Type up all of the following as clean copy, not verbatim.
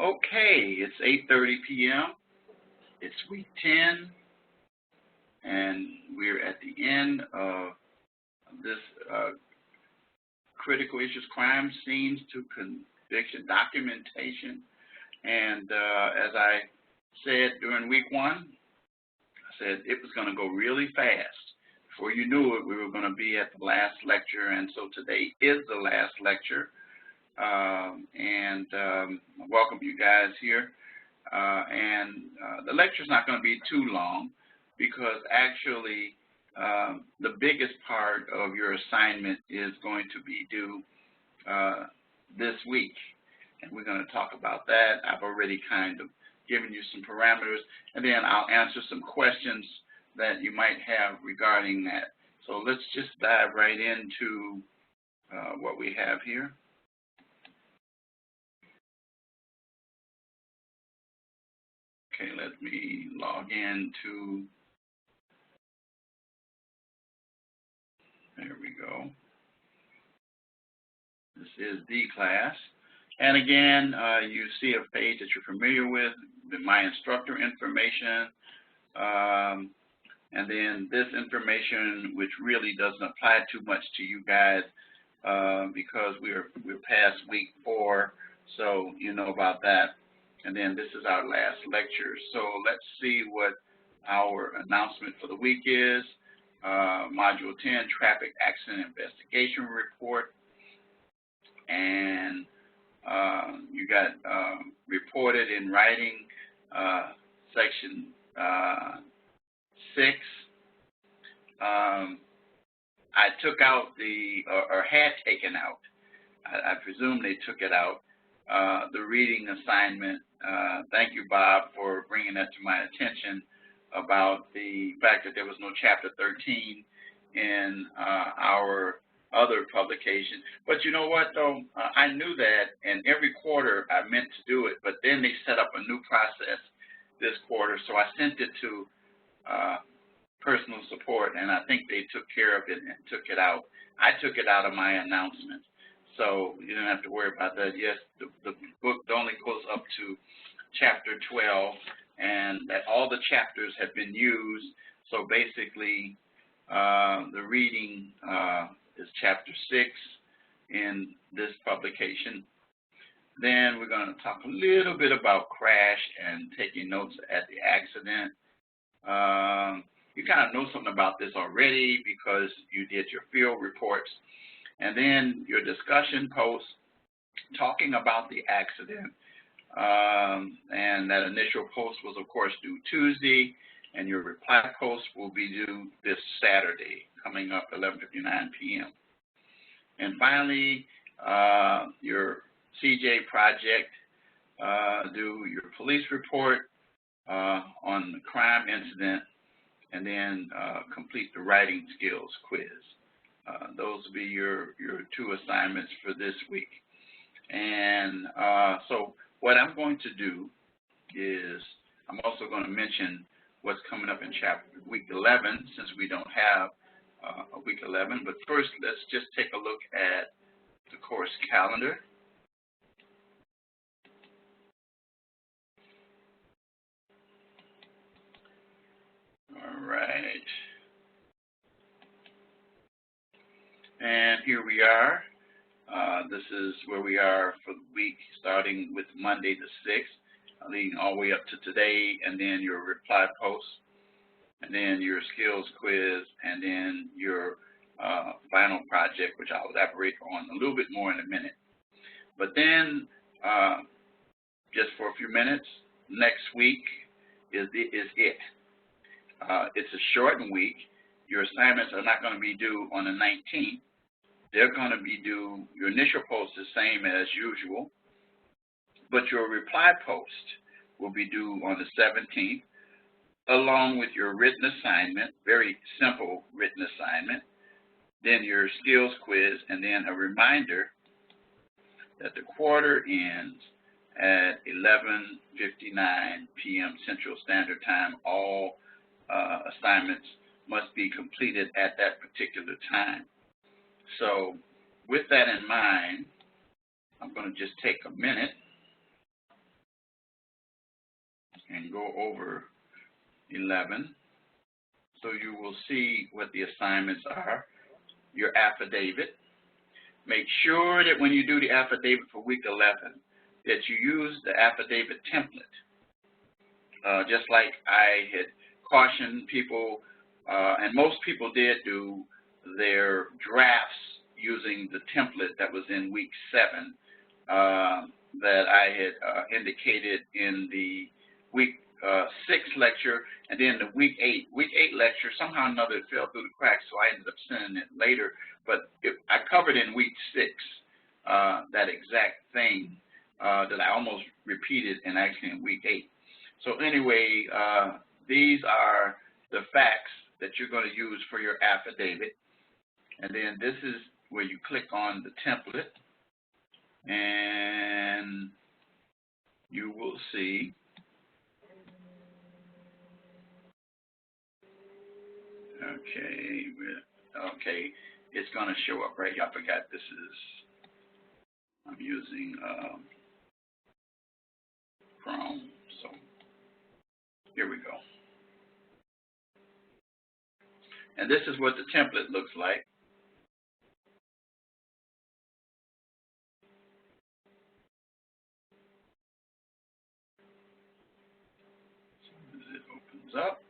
Okay, it's 8:30 p.m. It's week 10, and we're at the end of this critical issues, crime scenes to conviction documentation. And as I said during week 1, I said it was going to go really fast. Before you knew it, we were going to be at the last lecture, and so today is the last lecture. I welcome you guys here. The lecture's not going to be too long because actually the biggest part of your assignment is going to be due this week. And we're going to talk about that. I've already kind of given you some parameters, and then I'll answer some questions that you might have regarding that. So let's just dive right into what we have here. Okay, let me log into, there we go. This is the class. And again, you see a page that you're familiar with, my instructor information, and then this information, which really doesn't apply too much to you guys because we're past week 4, so you know about that. And then this is our last lecture. So let's see what our announcement for the week is. Module 10, Traffic Accident Investigation Report. And you got reported in writing, section 6. I took out or had taken out, I presume they took it out, the reading assignment. Thank you, Bob, for bringing that to my attention about the fact that there was no Chapter 13 in our other publication. But you know what, though? I knew that, and every quarter I meant to do it, but then they set up a new process this quarter, so I sent it to personal support, and I think they took care of it and took it out. I took it out of my announcements. So you don't have to worry about that. Yes, the book only goes up to Chapter 12, and that all the chapters have been used. So basically, the reading is Chapter 6 in this publication. Then we're going to talk a little bit about crash and taking notes at the accident. You kind of know something about this already because you did your field reports. And then your discussion post talking about the accident. And that initial post was, of course, due Tuesday, and your reply post will be due this Saturday, coming up 11:59 p.m. And finally, your CJ project, do your police report on the crime incident, and then complete the writing skills quiz. Those will be your 2 assignments for this week. And so what I'm going to do is I'm also going to mention what's coming up in week 11, since we don't have a week 11. But first, let's just take a look at the course calendar. All right. And here we are. This is where we are for the week, starting with Monday the 6th, leading all the way up to today, and then your reply post, and then your skills quiz, and then your final project, which I'll elaborate on a little bit more in a minute. But then, just for a few minutes, next week is it. It's a shortened week. Your assignments are not going to be due on the 19th. They're going to be due, your initial post is same as usual, but your reply post will be due on the 17th, along with your written assignment, very simple written assignment, then your skills quiz, and then a reminder that the quarter ends at 11:59 p.m. Central Standard Time. All assignments must be completed at that particular time. So with that in mind, I'm going to just take a minute and go over 11. So you will see what the assignments are. Your affidavit. Make sure that when you do the affidavit for week 11, that you use the affidavit template. Just like I had cautioned people, and most people did do their drafts using the template that was in week 7 that I had indicated in the week 6 lecture, and then the week 8 lecture, somehow or another it fell through the cracks, so I ended up sending it later. But I covered in week 6 that exact thing that I almost repeated actually in week 8. So anyway, these are the facts that you're going to use for your affidavit. And then this is where you click on the template, and you will see okay, it's going to show up right here. I forgot this is, I'm using Chrome, so here we go. And this is what the template looks like. So as it opens up,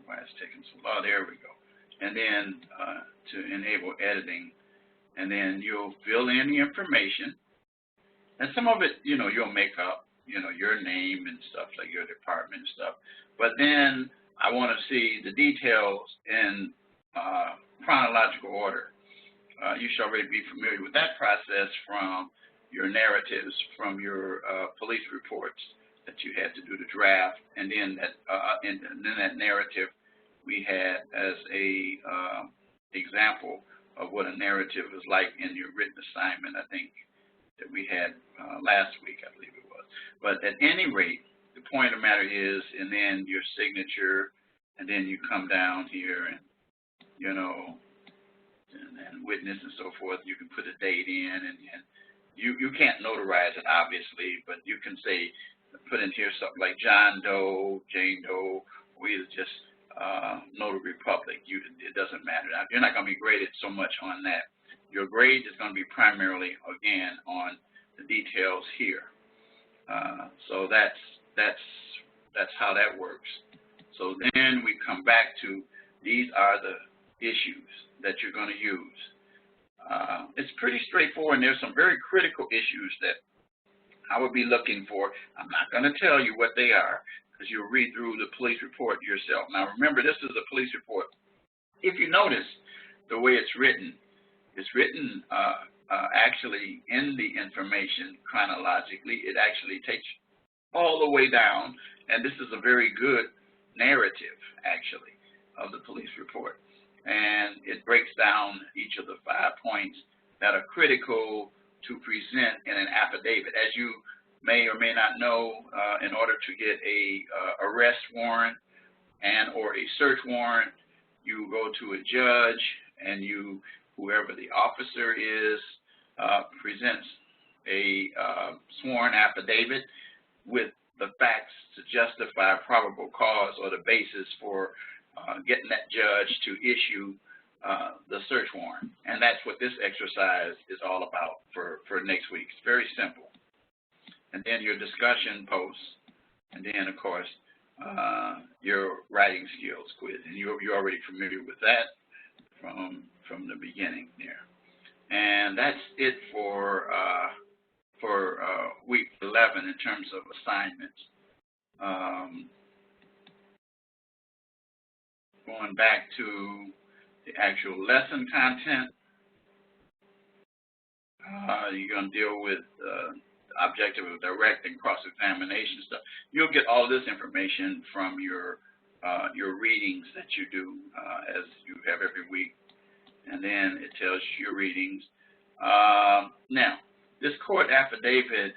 why it's taking so long, there we go. And then to enable editing, and then you'll fill in the information. And some of it, you'll make up, your name and stuff, like your department and stuff. But then I want to see the details in chronological order. You should already be familiar with that process from your narratives, from your police reports that you had to do the draft, and then that narrative we had as a example of what a narrative is like in your written assignment, I think, that we had last week, I believe it was. But at any rate, the point of the matter is, and then your signature, and then you come down here and, and witness and so forth. You can put a date in, and you can't notarize it, obviously, but you can say, put in here something like John Doe, Jane Doe, or either just Notary Public. It doesn't matter. Now, you're not going to be graded so much on that. Your grade is going to be primarily, again, on the details here. So that's how that works. So then we come back to, these are the issues that you're going to use. It's pretty straightforward, and there's some very critical issues that I would be looking for. I'm not going to tell you what they are, because you'll read through the police report yourself. Now, remember, this is a police report. If you notice the way it's written actually in the information chronologically. It actually takes all the way down, and this is a very good narrative, actually, of the police report. And it breaks down each of the 5 points that are critical to present in an affidavit. As you may or may not know, in order to get a arrest warrant and or a search warrant, you go to a judge, and whoever the officer is, presents a sworn affidavit with the facts to justify probable cause or the basis for getting that judge to issue the search warrant. And that's what this exercise is all about for next week. It's very simple. And then your discussion posts, and then, of course, your writing skills quiz. And you're already familiar with that from the beginning there. And that's it for week 11 in terms of assignments. Going back to the actual lesson content, you're going to deal with the objective of direct and cross-examination stuff. You'll get all this information from your readings that you do as you have every week. And then it tells you your readings. Now, this court affidavit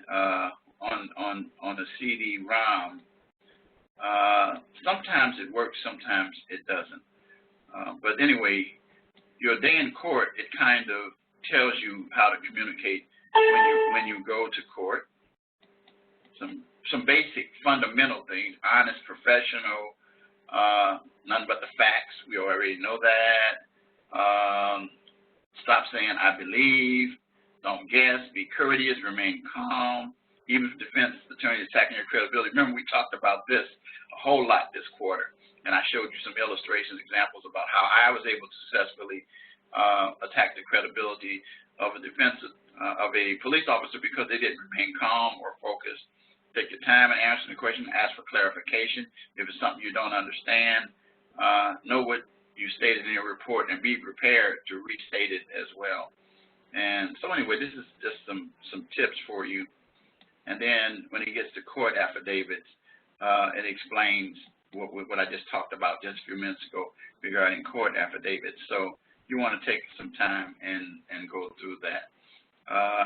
on the CD-ROM, sometimes it works, sometimes it doesn't. But anyway, your day in court, it kind of tells you how to communicate when you go to court. Some basic fundamental things: honest, professional, none but the facts. We already know that. Stop saying I believe. Don't guess. Be courteous. Remain calm. Even if the defense attorney is attacking your credibility. Remember, we talked about this a whole lot this quarter, and I showed you some illustrations, examples about how I was able to successfully attack the credibility of a defense of a police officer because they didn't remain calm or focused. Take your time and answer the question. Ask for clarification. If it's something you don't understand, know what you stated in your report and be prepared to restate it as well. And so anyway, this is just some tips for you. And then when it gets to court affidavits, it explains what I just talked about just a few minutes ago regarding court affidavits. So you want to take some time and go through that.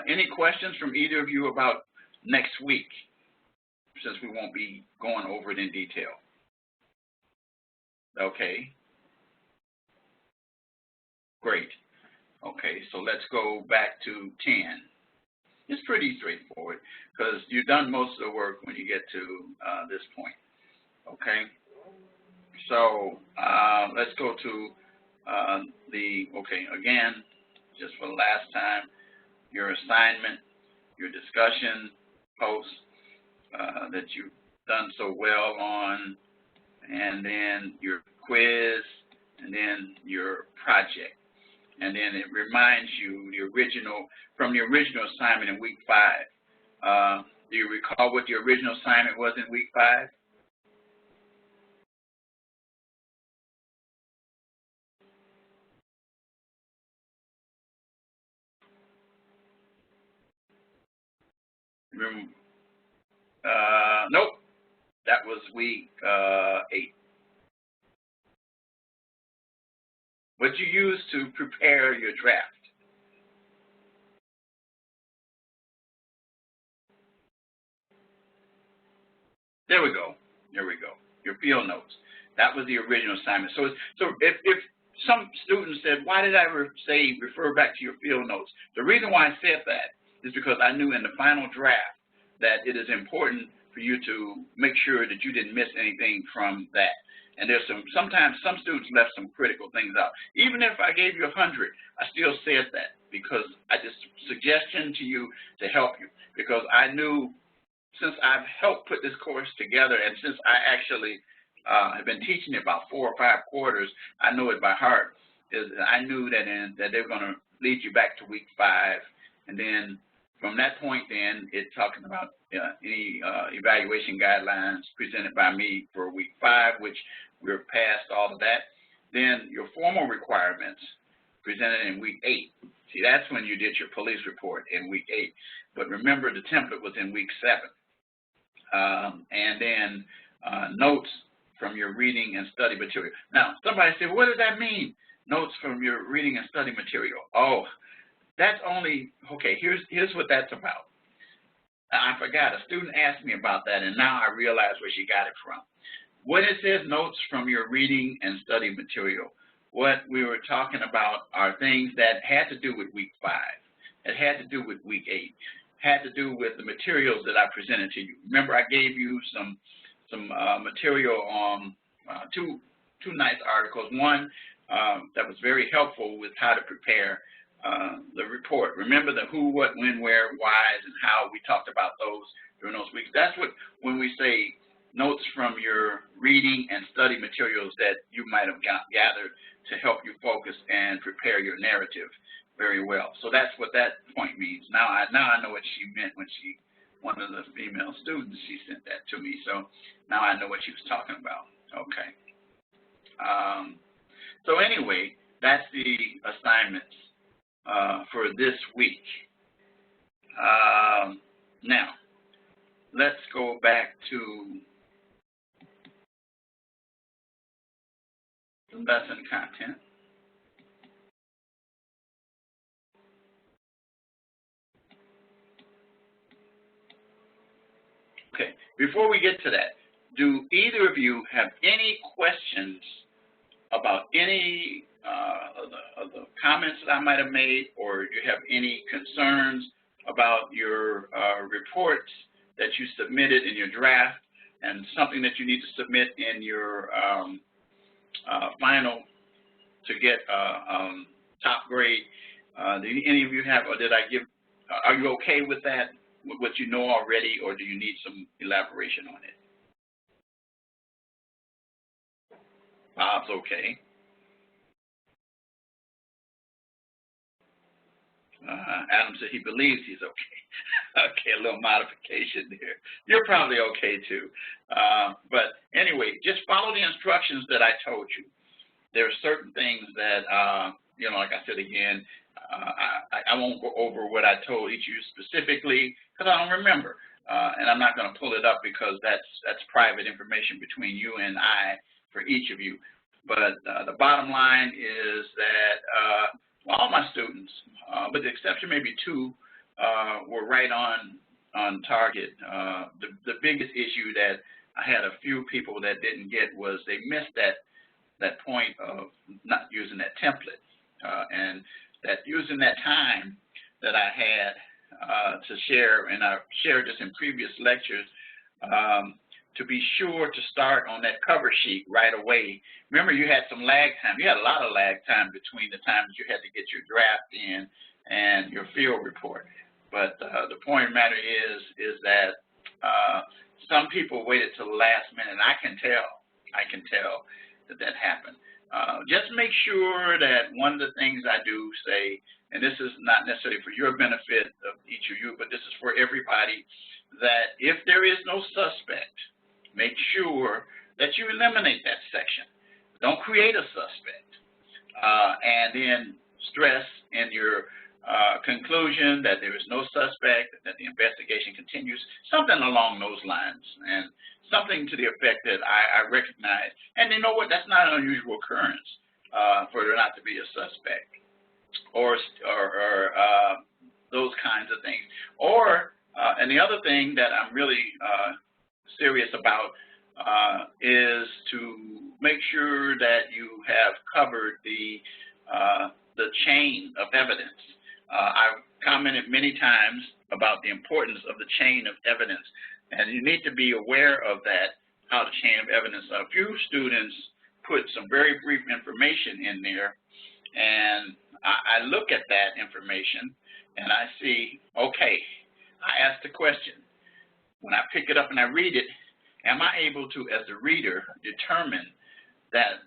Any questions from either of you about next week, since we won't be going over it in detail? Okay. Great. Okay, so let's go back to 10. It's pretty straightforward because you've done most of the work when you get to this point. Okay, so let's go to again, just for the last time, your assignment, your discussion post that you've done so well on, and then your quiz, and then your project. And then it reminds you from the original assignment in week 5. Do you recall what the original assignment was in week 5? Remember? Nope. That was week 8. What you use to prepare your draft? There we go. Your field notes. That was the original assignment. So if some students said, why did I say refer back to your field notes? The reason why I said that is because I knew in the final draft that it is important for you to make sure that you didn't miss anything from that. And there's sometimes some students left some critical things out. Even if I gave you 100, I still said that because I just suggestion to you to help you, because I knew, since I've helped put this course together and since I actually have been teaching it about 4 or 5 quarters, I know it by heart. I knew that they were going to lead you back to week 5, and then from that point, then it's talking about any evaluation guidelines presented by me for week 5, which we're past all of that. Then your formal requirements presented in week 8. See, that's when you did your police report in week 8. But remember, the template was in week 7. And then notes from your reading and study material. Now, somebody said, what does that mean? Notes from your reading and study material. Oh, that's only, okay, here's what that's about. I forgot, a student asked me about that, and now I realize where she got it from. When it says notes from your reading and study material, what we were talking about are things that had to do with week 5, that had to do with week 8, had to do with the materials that I presented to you. Remember, I gave you some material on two nice articles. One that was very helpful with how to prepare the report. Remember the who, what, when, where, whys, and how. We talked about those during those weeks. That's what, when we say notes from your reading and study materials that you might have gathered to help you focus and prepare your narrative very well. So that's what that point means. Now I know what she meant when one of the female students, she sent that to me. So now I know what she was talking about. Okay. So anyway, that's the assignments for this week. Now, let's go back to the lesson content. Okay, before we get to that, do either of you have any questions about any of the comments that I might have made, or you have any concerns about your reports that you submitted in your draft and something that you need to submit in your final to get top grade. Do any of you have, or did I give, are you okay with that, with what you know already, or do you need some elaboration on it? Bob's okay. Adam said he believes he's okay. Okay, a little modification there. You're probably okay too. But anyway, just follow the instructions that I told you. There are certain things that, you know, like I said again, I won't go over what I told each of you specifically because I don't remember. And I'm not going to pull it up because that's private information between you and I for each of you. But the bottom line is that all my students, with the exception maybe two, were right on target. The biggest issue that I had a few people that didn't get was they missed that point of not using that template, and that using that time that I had to share, and I've shared this in previous lectures, to be sure to start on that cover sheet right away. Remember, you had some lag time. You had a lot of lag time between the time that you had to get your draft in and your field report. But the point of the matter is that some people waited till the last minute. I can tell that happened. Just make sure that one of the things I do say, and this is not necessarily for your benefit of each of you, but this is for everybody, that if there is no suspect, make sure that you eliminate that section. Don't create a suspect. And then stress in your conclusion that there is no suspect, that the investigation continues, something along those lines, and something to the effect that I recognize. And you know what? That's not an unusual occurrence for there not to be a suspect, or those kinds of things. Or, and the other thing that I'm really serious about is to make sure that you have covered the chain of evidence. I've commented many times about the importance of the chain of evidence, and you need to be aware of that, how the chain of evidence. A few students put some very brief information in there, and I look at that information and I see, okay, I asked the question. When I pick it up and I read it, am I able to, as a reader, determine that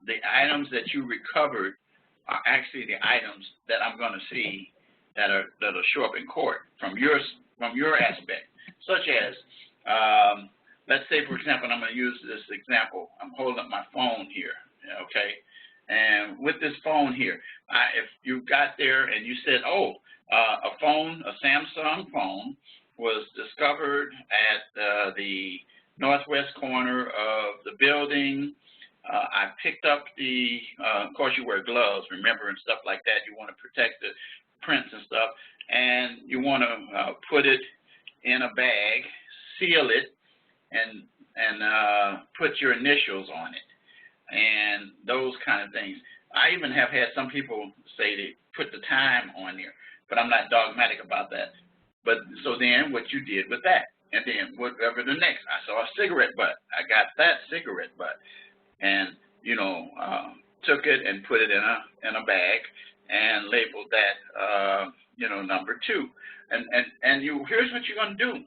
the items that you recovered are actually the items that I'm going to see that'll show up in court from your aspect, such as, let's say, for example, and I'm going to use this example. I'm holding up my phone here, okay? And with this phone here, if you got there and you said, oh, a Samsung phone was discovered at the northwest corner of the building. I picked up the, of course you wear gloves, remember, and stuff like that. You want to protect the prints and stuff, and you want to put it in a bag, seal it, and put your initials on it, and those kind of things. I even have had some people say they put the time on there, but I'm not dogmatic about that. But so then what you did with that, and then whatever the next, I saw a cigarette butt. I got that cigarette butt, and you know, took it and put it in a bag and labeled that you know, number 2. And here's what you're going to do.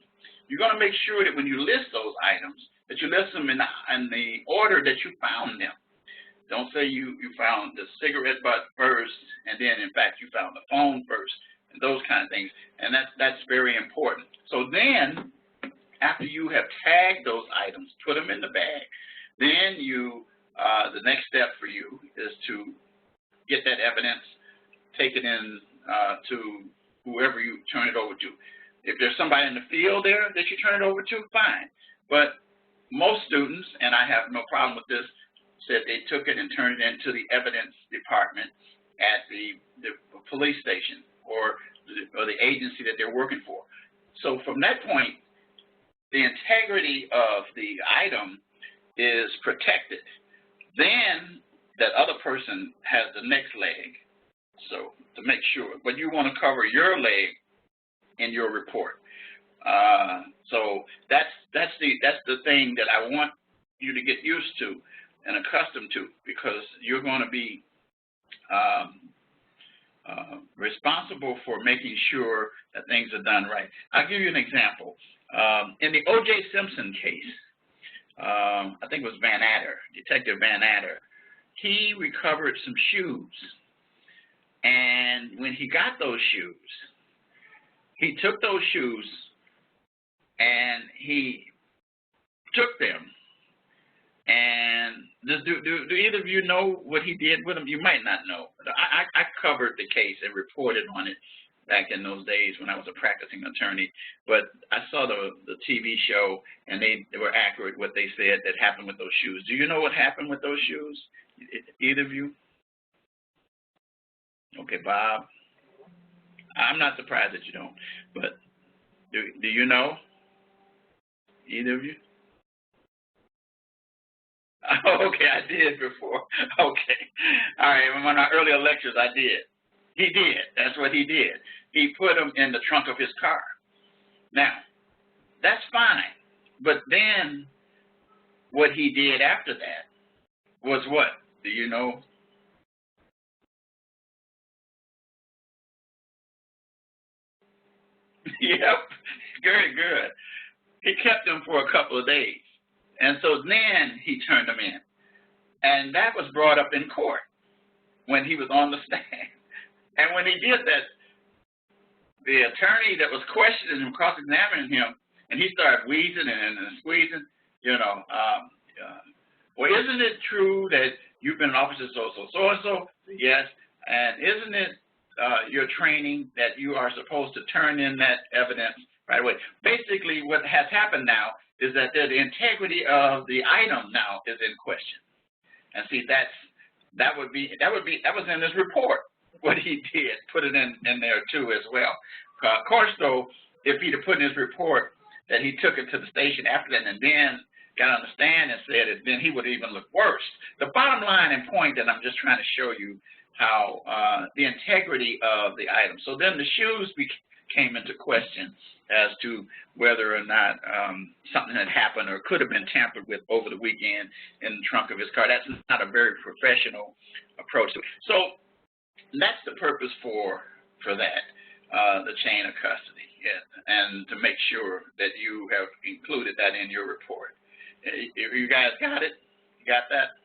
You're going to make sure that when you list those items, that you list them in the order that you found them. Don't say you found the cigarette butt first, and then in fact you found the phone first, and those kind of things. And that's very important. So then, after you have tagged those items, put them in the bag, then the next step for you is to get that evidence, take it in to whoever you turn it over to. If there's somebody in the field there that you turn it over to, fine. But most students, and I have no problem with this, said they took it and turned it into the evidence department at the police station or the agency that they're working for. So from that point, the integrity of the item is protected. Then that other person has the next leg. So to make sure, but you want to cover your leg in your report. So that's the thing that I want you to get used to and accustomed to, because you're going to be responsible for making sure that things are done right. I'll give you an example. In the O.J. Simpson case, I think it was Van Adder, Detective Van Adder, he recovered some shoes. And when he got those shoes, he took those shoes and he took them. And do either of you know what he did with them? You might not know. I covered the case and reported on it back in those days when I was a practicing attorney. But I saw the TV show, and they were accurate what they said that happened with those shoes. Do you know what happened with those shoes? Either of you? Okay, Bob. I'm not surprised that you don't. But do you know? Either of you? Okay, I did before. Okay. All right, in one of our earlier lectures, I did. He did. That's what he did. He put them in the trunk of his car. Now, that's fine. But then what he did after that was what? Do you know? Yep. Very good. He kept them for a couple of days. And so then he turned them in. And that was brought up in court when he was on the stand. And when he did that, the attorney that was questioning him, cross-examining him, and he started wheezing and squeezing, well, isn't it true that you've been an officer so-and-so? Yes. And isn't it your training that you are supposed to turn in that evidence right away? Basically, what has happened now is that the integrity of the item now is in question. And see, that was in his report, what he did, put it in there too as well. Of course, though, if he'd have put in his report that he took it to the station after that and then got on the stand and said it, then he would even look worse. The bottom line and point that I'm just trying to show you how the integrity of the item. So then the shoes came into question as to whether or not something had happened or could have been tampered with over the weekend in the trunk of his car. That's not a very professional approach. So that's the purpose for that, the chain of custody, and to make sure that you have included that in your report. You guys got it? You got that?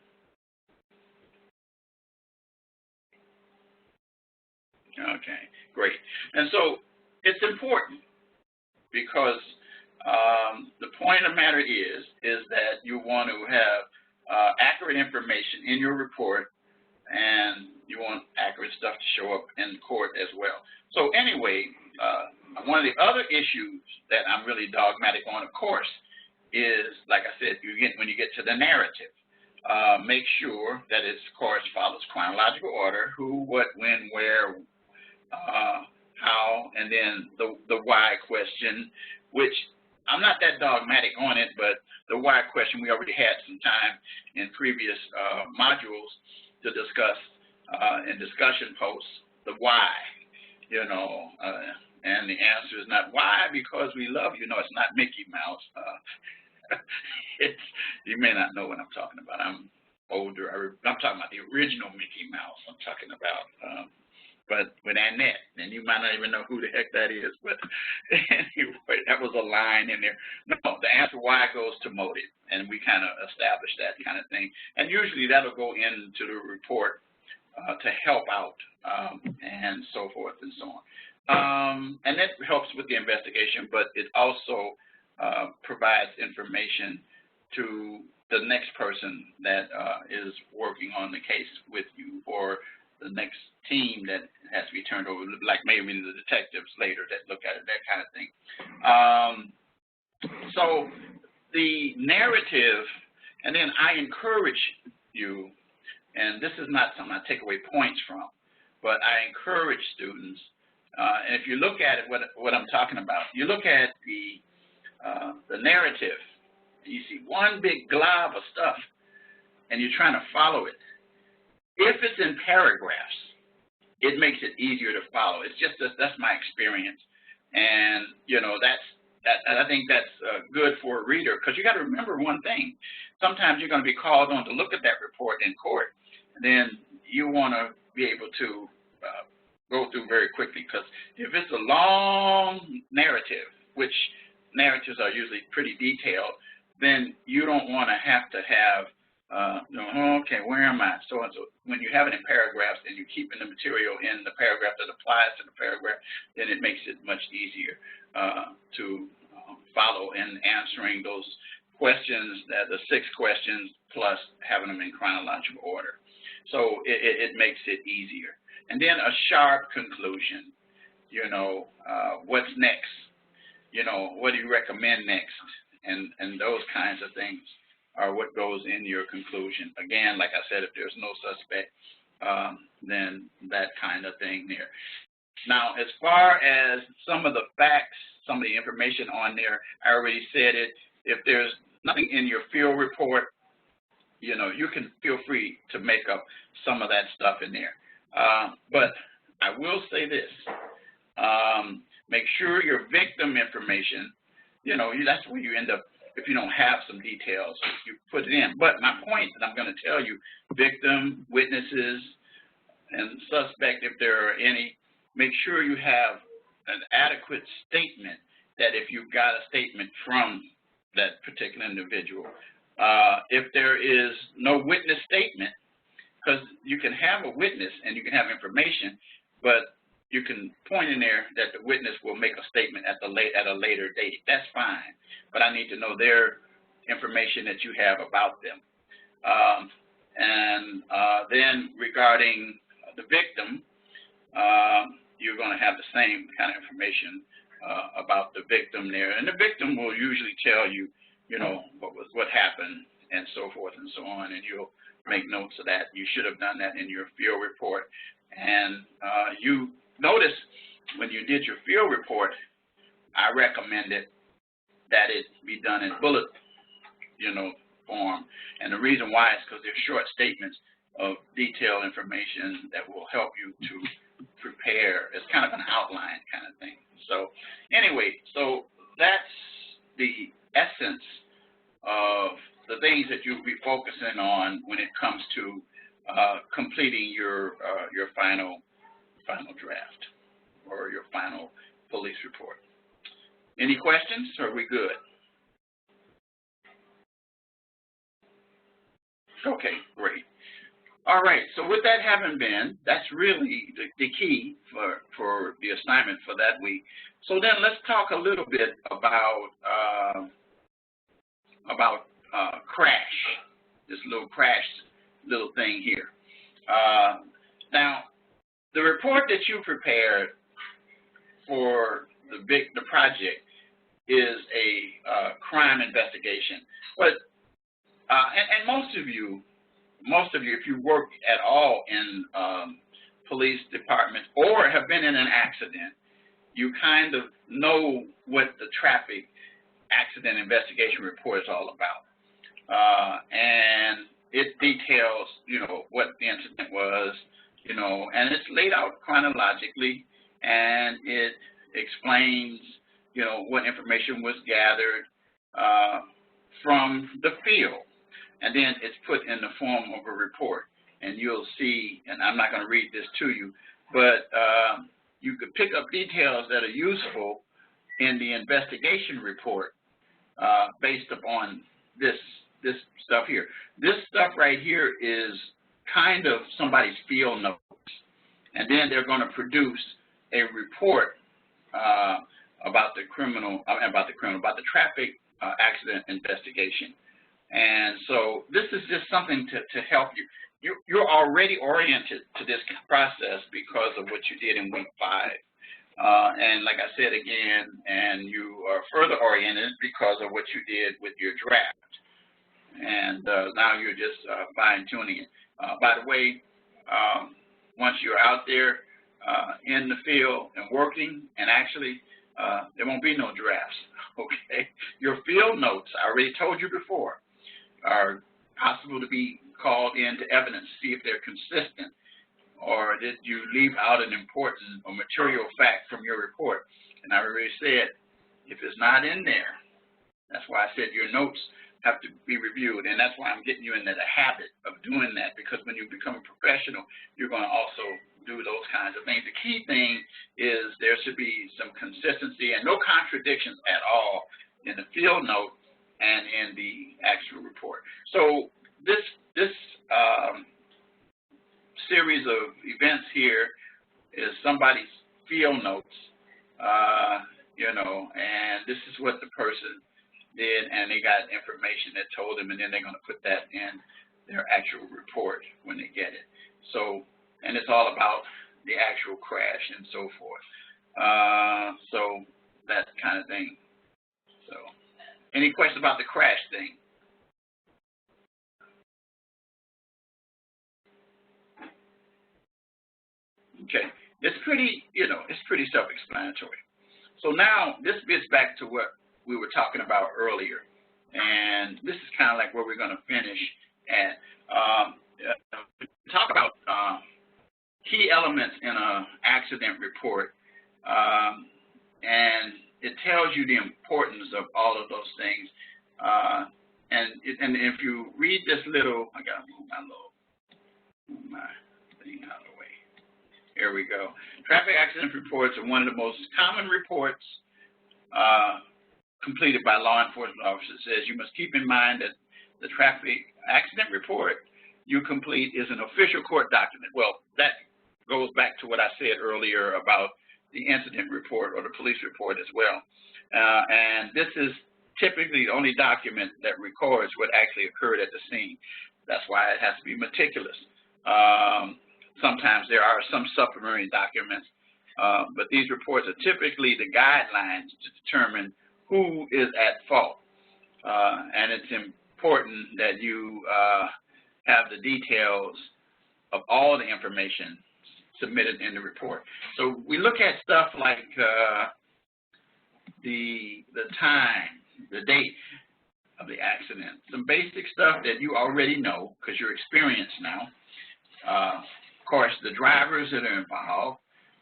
Okay, great. And so it's important because the point of the matter is that you want to have accurate information in your report, and you want accurate stuff to show up in court as well. So anyway, one of the other issues that I'm really dogmatic on, of course, is, like I said, when you get to the narrative, make sure that it, of course, follows chronological order: who, what, when, where, how, and then the why question, which I'm not that dogmatic on it, but the why question we already had some time in previous modules to discuss in discussion posts, the why, and the answer is not why because we love you. No, it's not Mickey Mouse. You may not know what I'm talking about. I'm older. I'm talking about the original Mickey Mouse. I'm talking about but with Annette, and you might not even know who the heck that is, but anyway, that was a line in there. No, the answer why goes to motive, and we kind of establish that kind of thing. And usually that'll go into the report to help out and so forth and so on. And that helps with the investigation, but it also provides information to the next person that is working on the case with you, or the next team that has to be turned over, like maybe the detectives later that look at it, that kind of thing. So the narrative, and then I encourage you, and this is not something I take away points from, but I encourage students, and if you look at it, what I'm talking about, you look at the narrative, you see one big glob of stuff, and you're trying to follow it. If it's in paragraphs, it makes it easier to follow. It's just that's my experience, and I think that's good for a reader, because you got to remember one thing. Sometimes you're going to be called on to look at that report in court, and then you want to be able to go through very quickly, because if it's a long narrative, which narratives are usually pretty detailed, then you don't want to have okay, where am I? So when you have it in paragraphs and you're keeping the material in the paragraph that applies to the paragraph, then it makes it much easier to follow in answering those questions, the 6 questions, plus having them in chronological order. So it makes it easier. And then a sharp conclusion, what's next? What do you recommend next? And those kinds of things are what goes in your conclusion. Again, like I said, if there's no suspect, then that kind of thing there. Now, as far as some of the facts, some of the information on there, I already said it. If there's nothing in your field report, you can feel free to make up some of that stuff in there. But I will say this. Make sure your victim information, that's where you end up. If you don't have some details, you put it in. But my point that I'm going to tell you, victim, witnesses, and suspect, if there are any, make sure you have an adequate statement, that if you've got a statement from that particular individual. If there is no witness statement, because you can have a witness and you can have information, but you can point in there that the witness will make a statement at a later date. That's fine, but I need to know their information that you have about them. Then regarding the victim, you're going to have the same kind of information about the victim there, and the victim will usually tell you, what happened and so forth and so on, and you'll make notes of that. You should have done that in your field report, and you notice when you did your field report, I recommended that it be done in bullet, form. And the reason why is because they're short statements of detailed information that will help you to prepare. It's kind of an outline kind of thing. So anyway, so that's the essence of the things that you'll be focusing on when it comes to completing your final draft or your final police report. Any questions? Are we good? Okay, great. All right, so with that having been, that's really the key for the assignment for that week. So then let's talk a little bit about crash, this little thing here. Now, the report that you prepared for the project is a crime investigation, but and most of you, if you work at all in police departments or have been in an accident, you kind of know what the traffic accident investigation report is all about, and it details, what the incident was. And it's laid out chronologically, and it explains, what information was gathered from the field, and then it's put in the form of a report. And you'll see, and I'm not going to read this to you, but you could pick up details that are useful in the investigation report based upon this stuff here. This stuff right here is kind of somebody's field notes, and then they're going to produce a report about the traffic accident investigation. And so this is just something to help you. You're already oriented to this process because of what you did in week 5. And like I said again, and you are further oriented because of what you did with your draft. And now you're just fine-tuning it. By the way, once you're out there in the field and working, and actually there won't be no drafts, okay? Your field notes, I already told you before, are possible to be called into evidence to see if they're consistent? Or did you leave out an important or material fact from your report? And I already said, if it's not in there, that's why I said your notes have to be reviewed, and that's why I'm getting you into the habit of doing that, because when you become a professional, you're going to also do those kinds of things. The key thing is there should be some consistency and no contradictions at all in the field note and in the actual report. So this series of events here is somebody's field notes, and this is what the person did, and they got information that told them, and then they're going to put that in their actual report when they get it. So, and it's all about the actual crash and so forth. So that kind of thing. So, any questions about the crash thing? Okay, it's pretty, it's pretty self-explanatory. So now this gets back to what we were talking about earlier, and this is kind of like where we're going to finish at. Talk about key elements in an accident report, and it tells you the importance of all of those things. And if you read this little, I got to move my thing out of the way. Here we go. Traffic accident reports are one of the most common reports completed by law enforcement officers. It says you must keep in mind that the traffic accident report you complete is an official court document. Well, that goes back to what I said earlier about the incident report or the police report as well. And this is typically the only document that records what actually occurred at the scene. That's why it has to be meticulous. Sometimes there are some supplementary documents, but these reports are typically the guidelines to determine who is at fault. And it's important that you have the details of all the information submitted in the report. So we look at stuff like the time, the date of the accident, some basic stuff that you already know because you're experienced now. Of course, the drivers that are involved,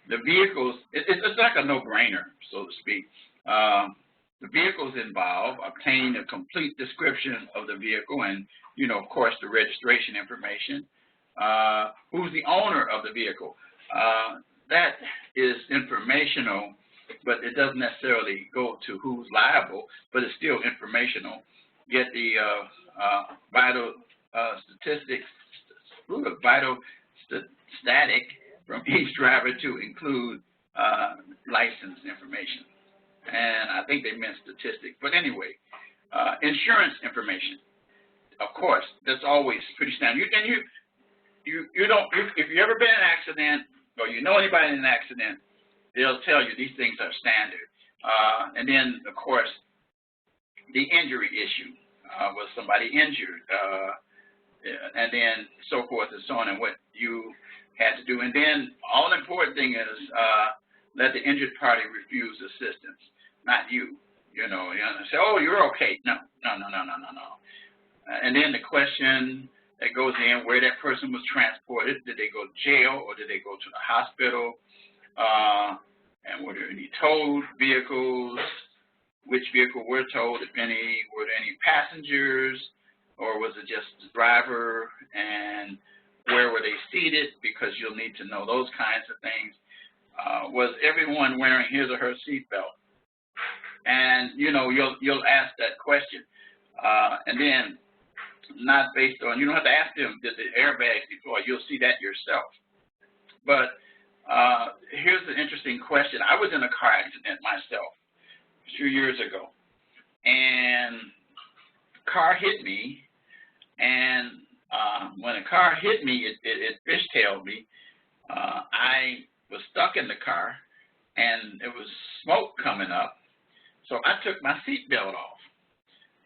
the vehicles, it's like a no-brainer, so to speak. The vehicles involved, obtain a complete description of the vehicle and, of course, the registration information. Who's the owner of the vehicle? That is informational, but it doesn't necessarily go to who's liable, but it's still informational. Get the vital statistics, static from each driver to include license information. And I think they meant statistics, but anyway, insurance information. Of course, that's always pretty standard. You don't, if you've ever been in an accident or you know anybody in an accident, they'll tell you these things are standard. And then, of course, the injury issue. Was somebody injured? And then so forth and so on, and what you had to do. And then all the important thing is let the injured party refuse assistance, not you. You say, oh, you're okay. No. And then the question that goes in, where that person was transported, did they go to jail or did they go to the hospital? And were there any towed vehicles? Which vehicle were towed, if any? Were there any passengers? Or was it just the driver? And where were they seated? Because you'll need to know those kinds of things. Was everyone wearing his or her seatbelt? And you'll ask that question, and then not based on, you don't have to ask them did the airbags deploy. You'll see that yourself. But here's an interesting question. I was in a car accident myself a few years ago, and car hit me, and when a car hit me, it fishtailed me. I was stuck in the car, and there was smoke coming up, so I took my seatbelt off.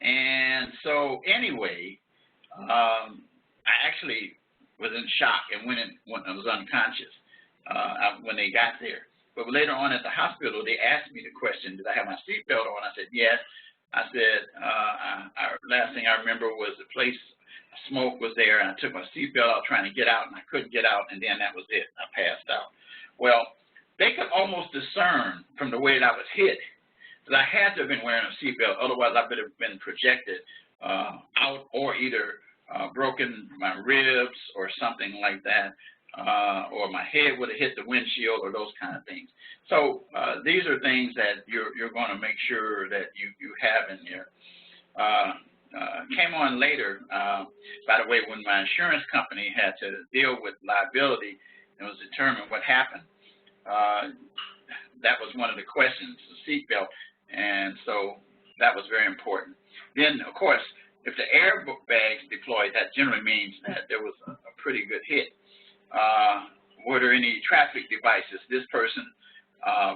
And so anyway, I actually was in shock and when I was unconscious when they got there. But later on at the hospital, they asked me the question, did I have my seatbelt on? I said, yes. I said, last thing I remember was the place Smoke was there, and I took my seatbelt out trying to get out, and I couldn't get out, and then that was it. I passed out. Well, they could almost discern from the way that I was hit that I had to have been wearing a seatbelt, otherwise I would have been projected out or either broken my ribs or something like that, or my head would have hit the windshield or those kind of things. So these are things that you're going to make sure that you have in there. Came on later, by the way, when my insurance company had to deal with liability and was determined what happened. That was one of the questions, the seatbelt, and so that was very important. Then, of course, if the airbags deployed, that generally means that there was a pretty good hit. Were there any traffic devices? This person,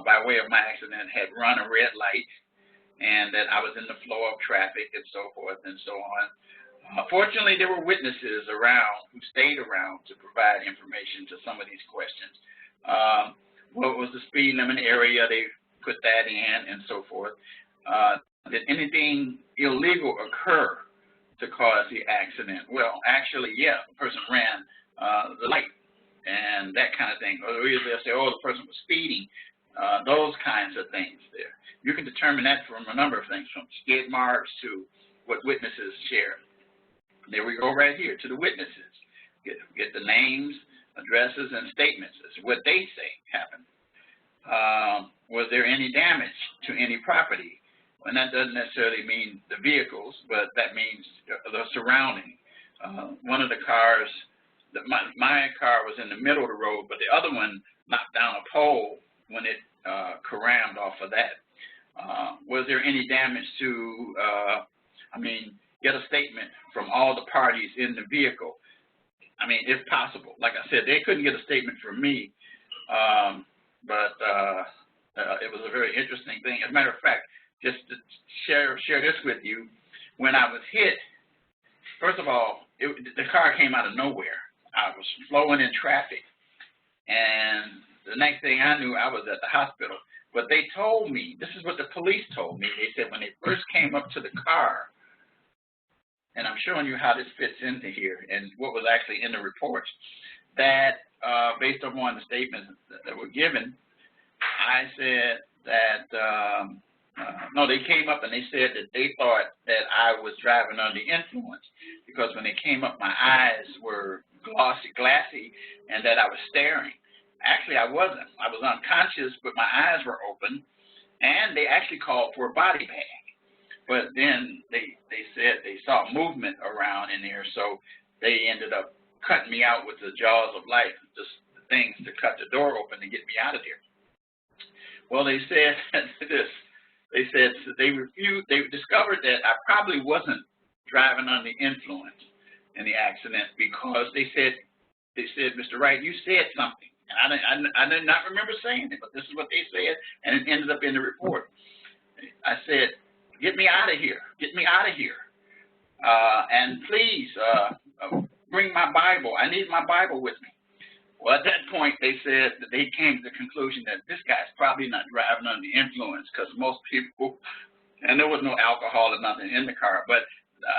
by way of my accident, had run a red light, and that I was in the flow of traffic and so forth and so on. Fortunately, there were witnesses around who stayed around to provide information to some of these questions. What was the speed limit area? They put that in and so forth. Did anything illegal occur to cause the accident? Well, actually, yeah, the person ran the light and that kind of thing. Or they'll say, oh, the person was speeding. Those kinds of things there. You can determine that from a number of things, from skid marks to what witnesses share. There we go right here to the witnesses. Get the names, addresses, and statements. It's what they say happened. Was there any damage to any property? And that doesn't necessarily mean the vehicles, but that means the surrounding. One of the cars, my car was in the middle of the road, but the other one knocked down a pole when it carammed off of that. Was there any damage to, get a statement from all the parties in the vehicle? I mean, if possible. Like I said, they couldn't get a statement from me, but it was a very interesting thing. As a matter of fact, just to share this with you, when I was hit, first of all, the car came out of nowhere. I was flowing in traffic, and the next thing I knew, I was at the hospital. But they told me, this is what the police told me. They said when they first came up to the car, and I'm showing you how this fits into here and what was actually in the report, that based upon the statements that were given, I said that, no, they came up and they said that they thought that I was driving under the influence because when they came up, my eyes were glassy, and that I was staring. Actually, I wasn't. I was unconscious, but my eyes were open, and they actually called for a body bag. But then they said they saw movement around in there, so they ended up cutting me out with the jaws of life, just the things to cut the door open to get me out of there. Well, they said this. They said they discovered that I probably wasn't driving under the influence in the accident because they said, Mr. Wright, you said something. And I did not remember saying it, but this is what they said, and it ended up in the report. I said, get me out of here. Get me out of here. And please bring my Bible. I need my Bible with me. Well, at that point, they said that they came to the conclusion that this guy's probably not driving under the influence because most people, and there was no alcohol or nothing in the car, but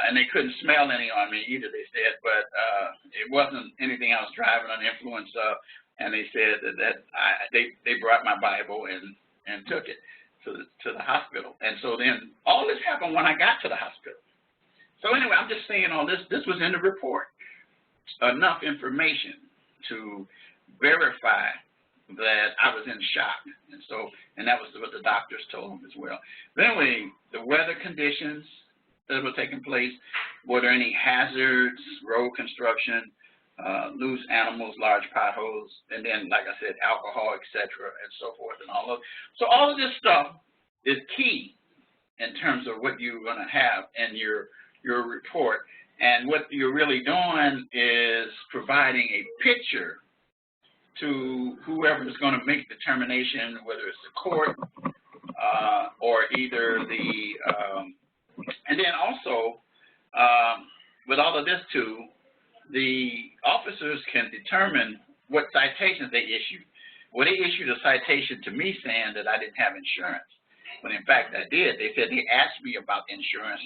and they couldn't smell any on me either, they said, but it wasn't anything I was driving under influence of. And they said that they brought my Bible and took it to the hospital. And so then all this happened when I got to the hospital. So anyway, I'm just saying all this. This was in the report. Enough information to verify that I was in shock. And that was what the doctors told them as well. But anyway, the weather conditions that were taking place, were there any hazards, road construction, loose animals, large potholes, and then, like I said, alcohol, etc., and so forth, and all of. So all of this stuff is key in terms of what you're going to have in your report. And what you're really doing is providing a picture to whoever is going to make the determination, whether it's the court or either the. And then also, with all of this too, the officers can determine what citations they issued. Well, they issued a citation to me saying that I didn't have insurance, when in fact I did. They said they asked me about insurance,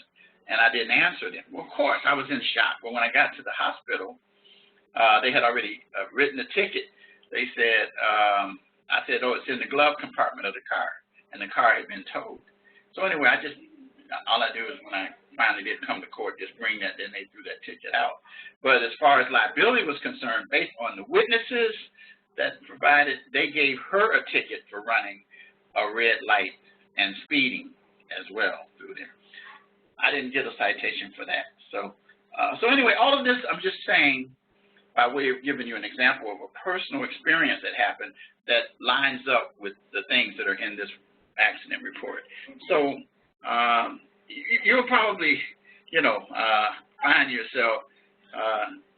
and I didn't answer them. Well, of course, I was in shock. But when I got to the hospital, they had already written a ticket. They said, I said, oh, it's in the glove compartment of the car, and the car had been towed. So anyway, all I do is when I finally did come to court, just bring that, then they threw that ticket out. But as far as liability was concerned, based on the witnesses that provided, they gave her a ticket for running a red light and speeding as well through there. I didn't get a citation for that. So anyway, all of this I'm just saying by way of giving you an example of a personal experience that happened that lines up with the things that are in this accident report. So you'll probably, find yourself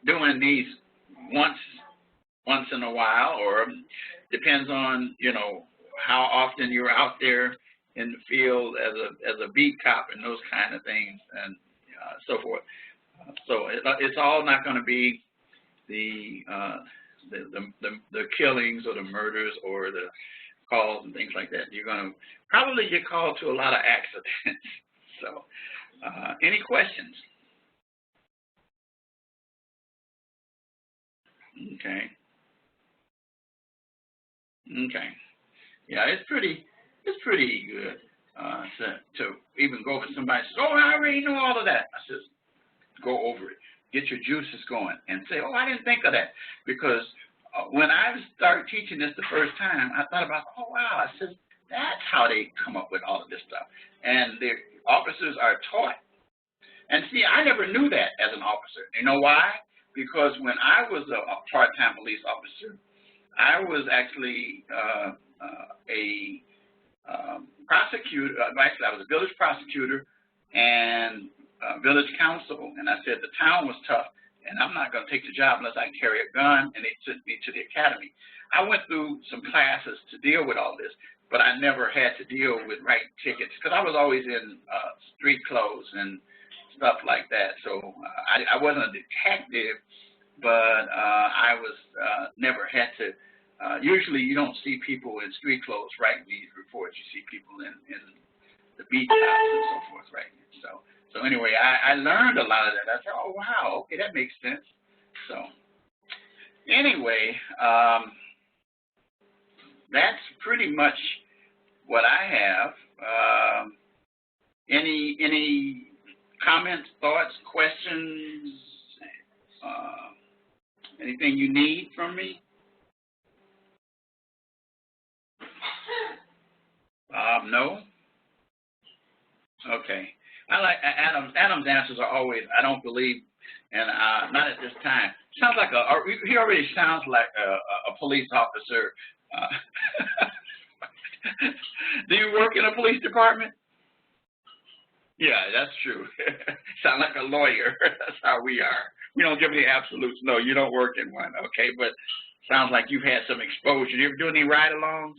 doing these once in a while, or depends on, how often you're out there in the field as a beat cop and those kind of things, and so forth. So it's all not going to be the killings or the murders or the calls and things like that. You're going to probably get called to a lot of accidents. So, any questions? Okay. Okay. Yeah, it's pretty good to even go over somebody says, oh, I already know all of that. I says, go over it. Get your juices going and say, oh, I didn't think of that. Because when I started teaching this the first time, I thought about, oh, wow. I said, that's how they come up with all of this stuff. And the officers are taught. And see, I never knew that as an officer. You know why? Because when I was a part-time police officer, I was actually a prosecutor. Actually, I was a village prosecutor and village council, and I said the town was tough, and I'm not going to take the job unless I can carry a gun, and they sent me to the academy. I went through some classes to deal with all this, but I never had to deal with writing tickets because I was always in street clothes and stuff like that. So I wasn't a detective, but I was never had to. Usually you don't see people in street clothes writing these reports. You see people in the beat cops and so forth writing it. So anyway, I learned a lot of that. I said, oh, wow, okay, that makes sense. So anyway, that's pretty much what I have. Any comments, thoughts, questions, anything you need from me? No? Okay. I like Adam's answers are always, I don't believe, and not at this time. Sounds like he already sounds like a police officer. Do you work in a police department? Yeah, that's true. Sound like a lawyer. That's how we are. We don't give any absolutes. No, you don't work in one. Okay, but sounds like you've had some exposure. You ever do any ride-alongs?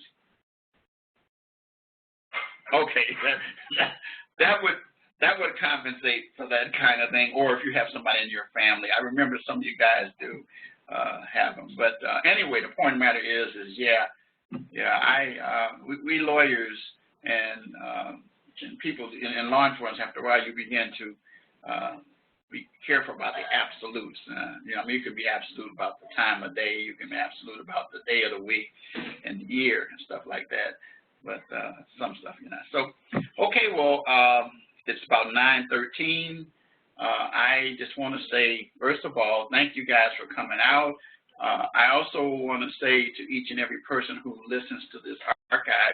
Okay, that would compensate for that kind of thing, or if you have somebody in your family. I remember some of you guys do have them. But anyway, the point of the matter is we lawyers and people in law enforcement, after a while, you begin to be careful about the absolutes. You can be absolute about the time of day. You can be absolute about the day of the week and the year and stuff like that. But some stuff you're not. So, okay, well, it's about 9:13. I just want to say, first of all, thank you guys for coming out. I also want to say to each and every person who listens to this archive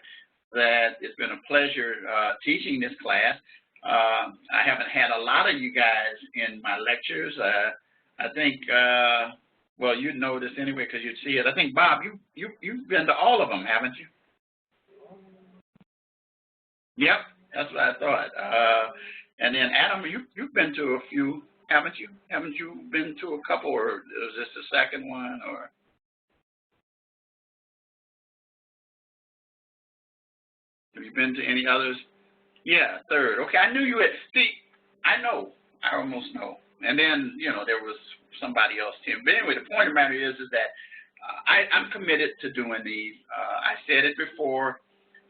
that it's been a pleasure teaching this class. I haven't had a lot of you guys in my lectures. I think, well, you'd know this anyway because you'd see it. I think, Bob, you've been to all of them, haven't you? Yep, that's what I thought. And then, Adam, you've been to a few, haven't you? Haven't you been to a couple, or is this the second one, or? Have you been to any others? Yeah, third. Okay, I knew you had. See, I know. I almost know. And then, there was somebody else, Tim. But anyway, the point of the matter is that I'm committed to doing these. I said it before.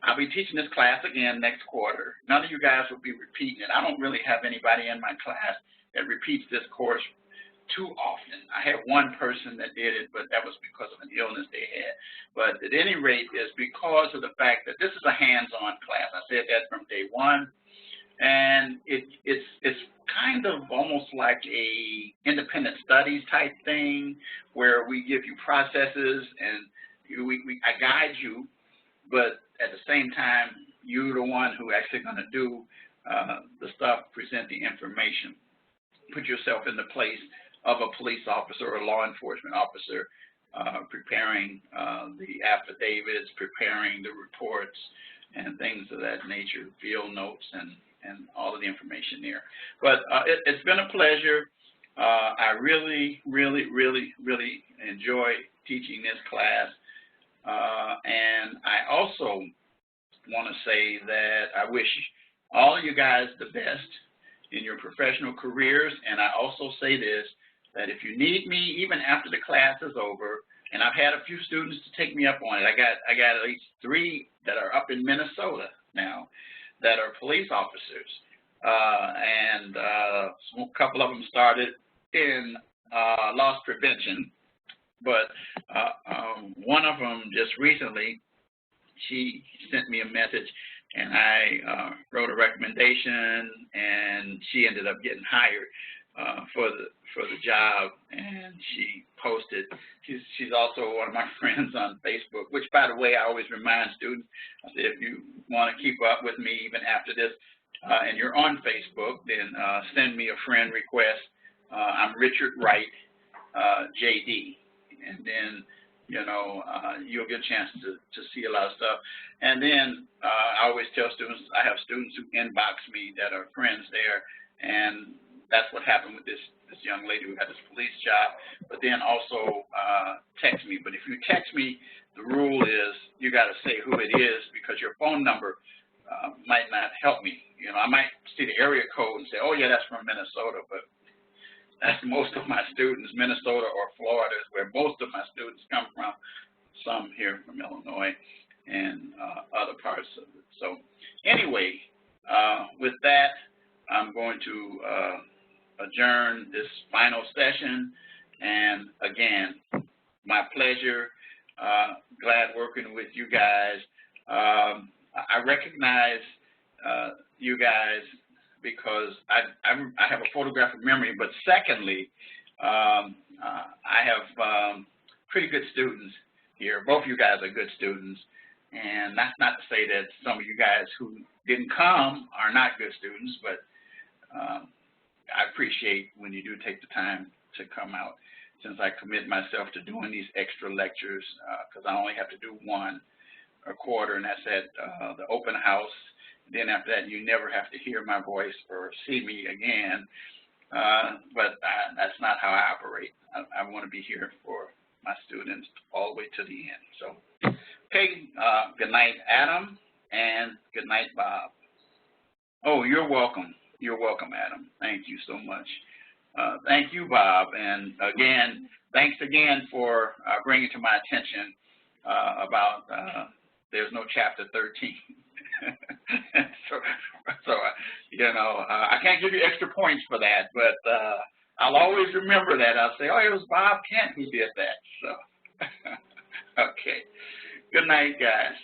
I'll be teaching this class again next quarter. None of you guys will be repeating it. I don't really have anybody in my class that repeats this course too often. I had one person that did it, but that was because of an illness they had. But at any rate, it's because of the fact that this is a hands-on class. I said that from day one. And it's kind of almost like a independent studies type thing where we give you processes and I guide you, but at the same time, you're the one who actually going to do the stuff, present the information. Put yourself in the place of a police officer or a law enforcement officer, preparing the affidavits, preparing the reports, and things of that nature, field notes, and all of the information there. But it's been a pleasure. I really, really, really, really enjoy teaching this class. And I also want to say that I wish all of you guys the best in your professional careers. And I also say this, that if you need me, even after the class is over, and I've had a few students to take me up on it. I got at least 3 that are up in Minnesota now that are police officers, and a couple of them started in loss prevention, but one of them just recently, she sent me a message, and I wrote a recommendation, and she ended up getting hired for the job, and she posted. She's also one of my friends on Facebook, which, by the way, I always remind students. I say, if you want to keep up with me even after this, and you're on Facebook, then send me a friend request. I'm Richard Wright, JD, and then you'll get a chance to see a lot of stuff. And then I always tell students, I have students who inbox me that are friends there, and that's what happened with this young lady who had this police job, but then also text me. But if you text me, the rule is you got to say who it is, because your phone number might not help me. I might see the area code and say, oh, yeah, that's from Minnesota, but that's most of my students. Minnesota or Florida is where most of my students come from, some here from Illinois and other parts of it. So anyway, with that, I'm going to adjourn this final session, and again, my pleasure. Glad working with you guys. I recognize you guys because I have a photographic memory, but secondly, I have pretty good students here. Both of you guys are good students, and that's not to say that some of you guys who didn't come are not good students, but I appreciate when you do take the time to come out, since I commit myself to doing these extra lectures, because I only have to do one a quarter, and that's at the open house. Then after that, you never have to hear my voice or see me again, but that's not how I operate. I want to be here for my students all the way to the end. So, okay, good night, Adam, and good night, Bob. Oh, you're welcome. You're welcome, Adam. Thank you so much. Thank you, Bob. And again, thanks again for bringing to my attention about there's no chapter 13. so I can't give you extra points for that, but I'll always remember that. I'll say, oh, it was Bob Kent who did that. So, okay. Good night, guys.